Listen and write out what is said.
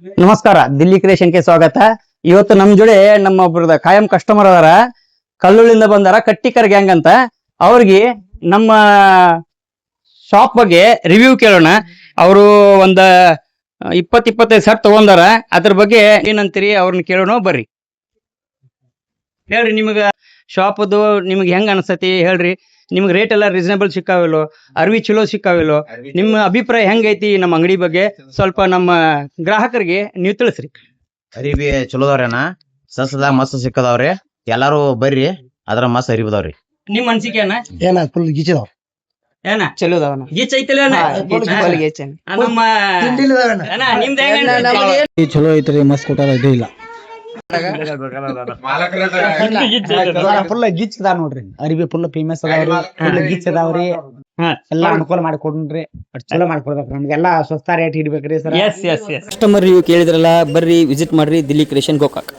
ನಮಸ್ಕಾರ, ದಿಲ್ಲಿ ಕ್ರಿಯೇಷನ್ಗೆ ಸ್ವಾಗತ. ಇವತ್ತು ನಮ್ ಜೋಡಿ ನಮ್ಮ ಒಬ್ರದ ಕಾಯಂ ಕಸ್ಟಮರ್ ಅದಾರ. ಕಲ್ಲೂಳಿಂದ ಬಂದಾರ, ಕಟ್ಟಿಕರ್ ಗ್ಯಾಂಗ್ ಅಂತ. ಅವ್ರಿಗೆ ನಮ್ಮ ಶಾಪ್ ಬಗ್ಗೆ ರಿವ್ಯೂ ಕೇಳೋಣ. ಅವರು ಒಂದ 20-25 ಶರ್ಟ್ ತಗೊಂಡಾರ. ಅದ್ರ ಬಗ್ಗೆ ಏನಂತೀರಿ ಅವ್ರನ್ನ ಕೇಳೋಣ, ಬರ್ರಿ. ಹೇಳ್ರಿ, ನಿಮಗ ಶಾಪದು ನಿಮ್ಗೆ ಹೆಂಗ ಅನ್ಸತಿ ಹೇಳ್ರಿ. ನಿಮ್ಗೆ ರೇಟ್ ಎಲ್ಲ ರೀಸನೇಬಲ್ ಸಿಕ್ಕಾವಿಲ್ಲೋ, ಅರ್ವಿ ಚಲೋ ಸಿಕ್ಕಾವಿಲ್ಲೋ, ನಿಮ್ಮ ಅಭಿಪ್ರಾಯ ಹೆಂಗೈತಿ ನಮ್ಮ ಅಂಗಡಿ ಬಗ್ಗೆ ಸ್ವಲ್ಪ ನಮ್ಮ ಗ್ರಾಹಕರಿಗೆ ನೀವು ತಿಳಿಸ್ರಿ. ಅರಿಬಿ ಚಲೋದವ್ರೇನ, ಸಸದ ಮಸ್ತ್ ಸಿಕ್ಕದವ್ರಿ. ಎಲ್ಲಾರು ಬರ್ರಿ, ಅದ್ರ ಮಸ್ತ್ ಅರಿಬದವ್ರಿ. ನಿಮ್ ಅನ್ಸಿಕೆ ಏನ ಫುಲ್ ಗೀಚಿದಾವ್ ಏನ ಚಲೋದವನ ಗೀಚ್ ಐತಿಲ್ಲ ನಮ್ಮ ಅಣ್ಣ, ನಿಮ್ದ್ ಹೆಂಗ್ ಚಲೋ ಐತ್ರಿ, ಮಸ್ತ್ ಕೊಟ್ಟಾರ. ಇದು ಇಲ್ಲ ಫುಲ್ ಗೀಚ್ ಅದಾವ ನೋಡ್ರಿ. ಅರಿಬಿ ಫುಲ್ ಫೇಮಸ್ ಅದಾವ್ರಿ, ಫುಲ್ ಗೀಚ್ ಅದಾವ್ರಿ. ಎಲ್ಲಾ ಅನುಕೂಲ ಮಾಡಿ ಕೊಡ್ರಿ, ಚಲೋ ಮಾಡ್ಕೊಡ್ಬೇಕ್ರಿ. ನಮ್ಗೆಲ್ಲಾ ಸ್ವಸ್ಥ ರೇಟ್ ಇಡ್ಬೇಕ್ರಿ ಸರ್. ಕಸ್ಟಮರ್ ರಿವ್ಯೂ ಕೇಳಿದ್ರಲ್ಲ, ಬರ್ರಿ ವಿಸಿಟ್ ಮಾಡ್ರಿ ದಿಲ್ಲಿ ಕ್ರಿಯೇಷನ್ ಗೋಕಾಕ್.